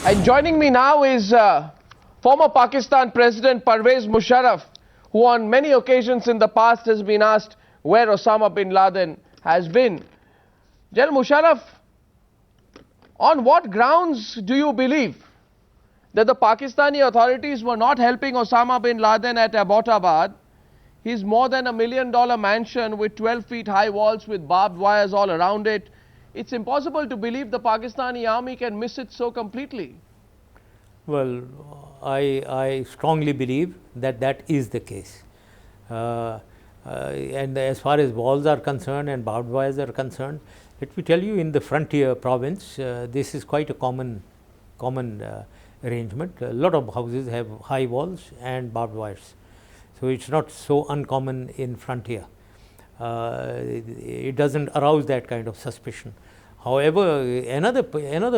And joining me now is former Pakistan President Pervez Musharraf, who on many occasions in the past has been asked where Osama bin Laden has been. General Musharraf, on what grounds do you believe that the Pakistani authorities were not helping Osama bin Laden at Abbottabad? His more than $1 million mansion with 12 feet high walls with barbed wires all around it. It's impossible to believe the Pakistani army can miss it so completely. Well, I strongly believe that that is the case. And as far as walls are concerned and barbed wires are concerned, let me tell you, in the frontier province, this is quite a common arrangement. A lot of houses have high walls and barbed wires. So it's not so uncommon in frontier. It doesn't arouse that kind of suspicion. However, another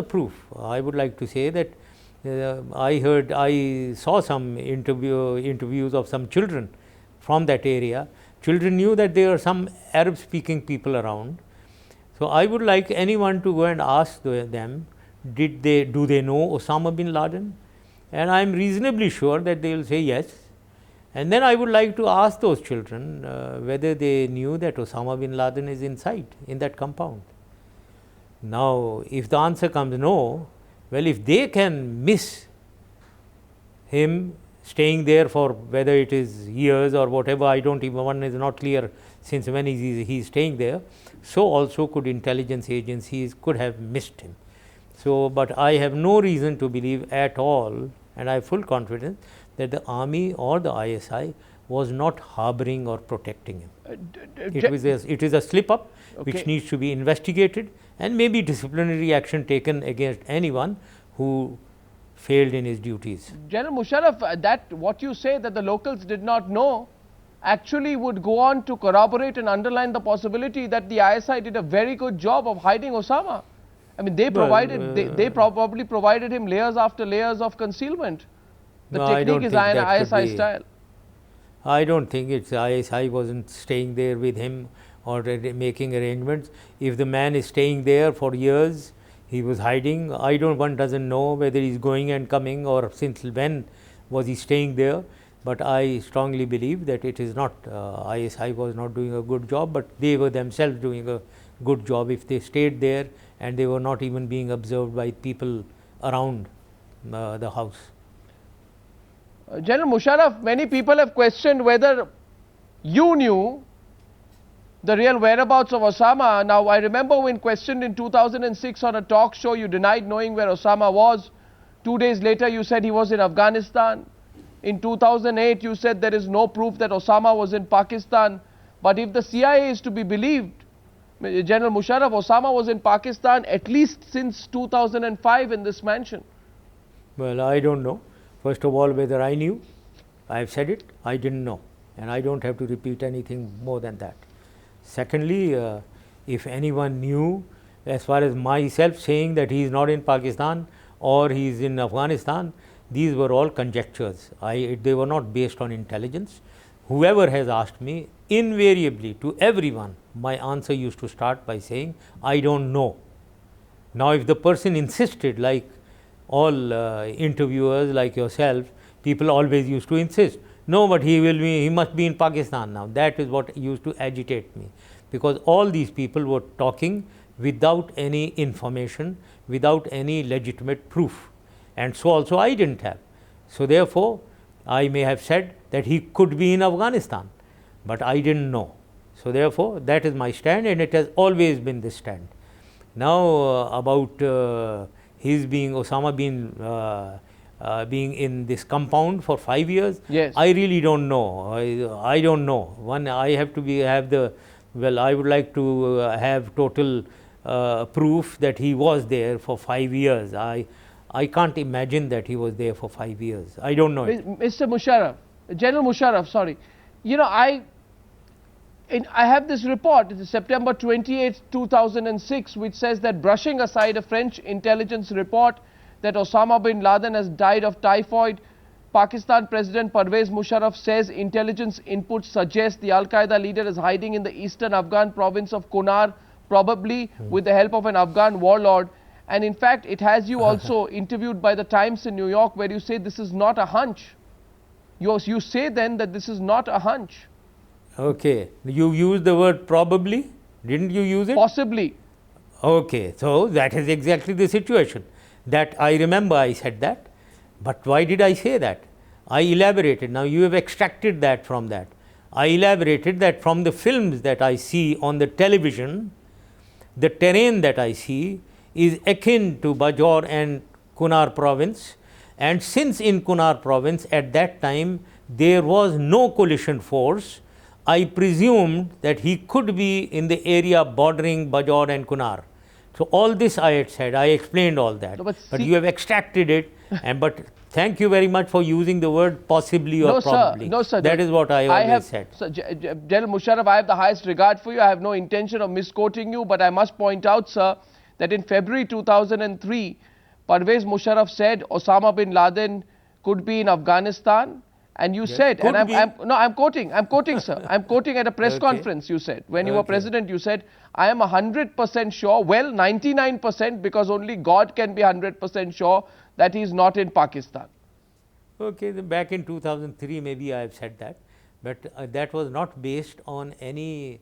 proof, I would like to say that I saw some interviews of some children from that area. Children knew that there are some Arab speaking people around. So I would like anyone to go and ask them, do they know Osama bin Laden? And I am reasonably sure that they will say yes. And then I would like to ask those children whether they knew that Osama bin Laden is inside in that compound. Now, if the answer comes no, well, if they can miss him staying there for whether it is years or whatever, I don't even, one is not clear since when he is staying there, so also could intelligence agencies could have missed him. So, but I have no reason to believe at all, and I have full confidence that the army or the ISI was not harboring or protecting him. It is a slip up which needs to be investigated and maybe disciplinary action taken against anyone who failed in his duties. General Musharraf, that what you say that the locals did not know actually would go on to corroborate and underline the possibility that the ISI did a very good job of hiding Osama. I mean, they probably provided him layers after layers of concealment. The technique is ISI style. I don't think it's ISI wasn't staying there with him or making arrangements. If the man is staying there for years, he was hiding. One doesn't know whether he's going and coming or since when was he staying there. But I strongly believe that it is not, ISI was not doing a good job, but they were themselves doing a good job if they stayed there and they were not even being observed by people around the house. General Musharraf, many people have questioned whether you knew the real whereabouts of Osama. Now, I remember when questioned in 2006 on a talk show, you denied knowing where Osama was. 2 days later, you said he was in Afghanistan. In 2008, you said there is no proof that Osama was in Pakistan. But if the CIA is to be believed, General Musharraf, Osama was in Pakistan at least since 2005 in this mansion. Well, I don't know. First of all, whether I knew, I have said it, I didn't know, and I don't have to repeat anything more than that. Secondly, if anyone knew, as far as myself saying that he is not in Pakistan or he is in Afghanistan, these were all conjectures. They were not based on intelligence. Whoever has asked me, invariably to everyone, my answer used to start by saying, I don't know. Now, if the person insisted, like all interviewers like yourself, people always used to insist, no, but he must be in Pakistan now. That is what used to agitate me, because all these people were talking without any information, without any legitimate proof, and so also I didn't have. So therefore, I may have said that he could be in Afghanistan, but I didn't know. So therefore, that is my stand, and it has always been this stand. Now, about his being Osama being in this compound for 5 years, yes. I really don't know. I don't know. I have to I would like to have total proof that he was there for 5 years. I can't imagine that he was there for 5 years. I don't know it. Mr. Musharraf, General Musharraf, sorry. You know, I have this report, it is September 28, 2006, which says that, brushing aside a French intelligence report that Osama bin Laden has died of typhoid, Pakistan President Pervez Musharraf says intelligence inputs suggest the Al-Qaeda leader is hiding in the eastern Afghan province of Kunar, probably with the help of an Afghan warlord. And in fact, it has you also interviewed by the Times in New York, where you say this is not a hunch. You say then that this is not a hunch. Okay. You used the word probably, didn't you use it? Possibly. Okay. So, that is exactly the situation. That I remember I said that, but why did I say that? I elaborated. Now, you have extracted that from that. I elaborated that from the films that I see on the television, the terrain that I see is akin to Bajaur and Kunar province, and since in Kunar province at that time there was no coalition force, I presumed that he could be in the area bordering Bajaur and Kunar. So, all this I had said, I explained all that, No, but you have extracted it, and but thank you very much for using the word possibly or probably. No, sir. That is what I always said. Sir, General Musharraf, I have the highest regard for you. I have no intention of misquoting you, but I must point out, sir, that in February 2003, Parvez Musharraf said Osama bin Laden could be in Afghanistan, and you said, and I'm quoting, sir. I'm quoting at a press conference. You said when you were president, you said, I am 100% sure. Well, 99%, because only God can be 100% sure that he is not in Pakistan. Okay, then back in 2003, maybe I have said that, but that was not based on any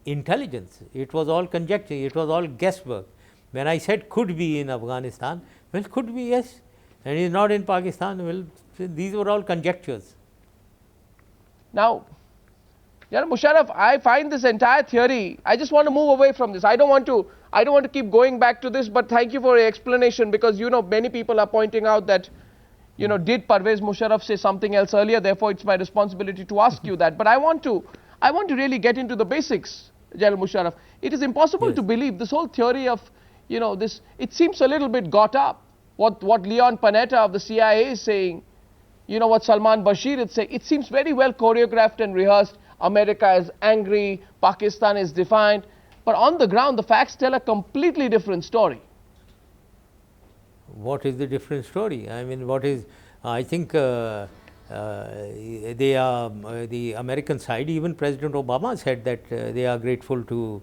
intelligence. It was all conjecture. It was all guesswork. When I said could be in Afghanistan, well, could be, yes, and he is not in Pakistan. Well, these were all conjectures. Now, General Musharraf, I find this entire theory, I just want to move away from this. I don't want to keep going back to this, but thank you for your explanation, because many people are pointing out that did Parvez Musharraf say something else earlier, therefore it's my responsibility to ask you that. But I want to really get into the basics, General Musharraf. It is impossible to believe this whole theory of this, it seems a little bit got up. What Leon Panetta of the CIA is saying, what Salman Bashir is saying, it seems very well choreographed and rehearsed. America is angry, Pakistan is defiant, but on the ground the facts tell a completely different story. What is the different story? I mean, what is, I think they are, the American side, even President Obama said that they are grateful to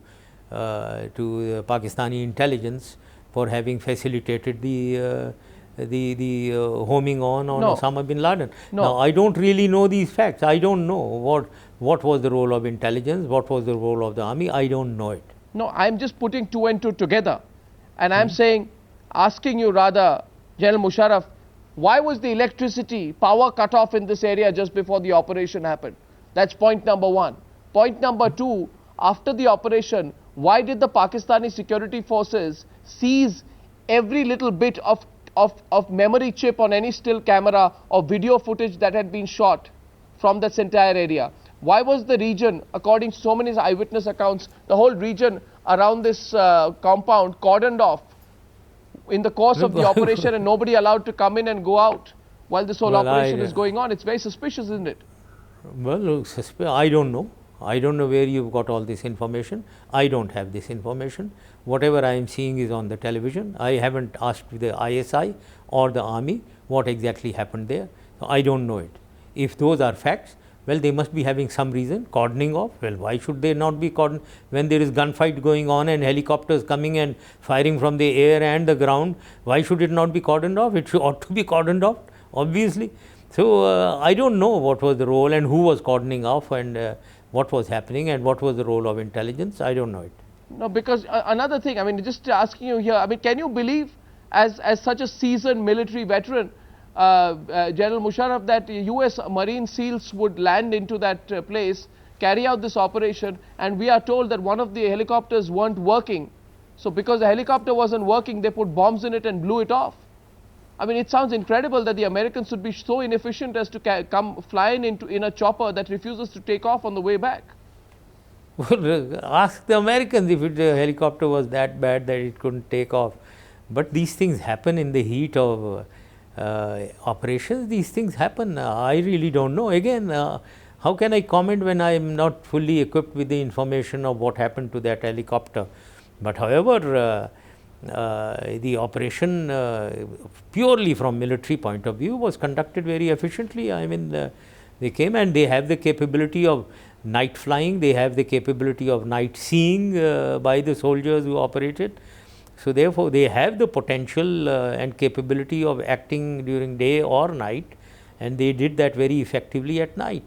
Pakistani intelligence for having facilitated the homing on Osama bin Laden. Now, I don't really know these facts. I don't know what was the role of intelligence, what was the role of the army. I don't know it. No, I'm just putting two and two together, and I'm saying, asking you rather, General Musharraf, why was the electricity power cut off in this area just before the operation happened? That's point number one. Point number two, after the operation, why did the Pakistani security forces seize every little bit of memory chip on any still camera or video footage that had been shot from this entire area? Why was the region, according to so many eyewitness accounts, the whole region around this compound cordoned off in the course of the operation, and nobody allowed to come in and go out while this whole operation is going on? It's very suspicious, isn't it? Well, I don't know. I don't know where you've got all this information. I don't have this information. Whatever I am seeing is on the television. I haven't asked the ISI or the army what exactly happened there. So, I don't know it. If those are facts, well, they must be having some reason. Cordoning off, well, why should they not be cordoned when there is gunfight going on and helicopters coming and firing from the air and the ground? Why should it not be cordoned off? It ought to be cordoned off, obviously. So, I don't know what was the role and who was cordoning off and what was happening and what was the role of intelligence. I don't know it. No, because another thing, I mean, just asking you here, I mean, can you believe as such a seasoned military veteran, General Musharraf, that US Marine SEALs would land into that place, carry out this operation, and we are told that one of the helicopters weren't working. So because the helicopter wasn't working, they put bombs in it and blew it off. I mean, it sounds incredible that the Americans would be so inefficient as to come flying in a chopper that refuses to take off on the way back. Well, ask the Americans if the helicopter was that bad that it couldn't take off. But these things happen in the heat of operations. These things happen. I really don't know. Again, how can I comment when I am not fully equipped with the information of what happened to that helicopter? But however, the operation purely from military point of view was conducted very efficiently. I mean, they came and they have the capability of night flying, they have the capability of night seeing by the soldiers who operated. So, therefore, they have the potential and capability of acting during day or night, and they did that very effectively at night.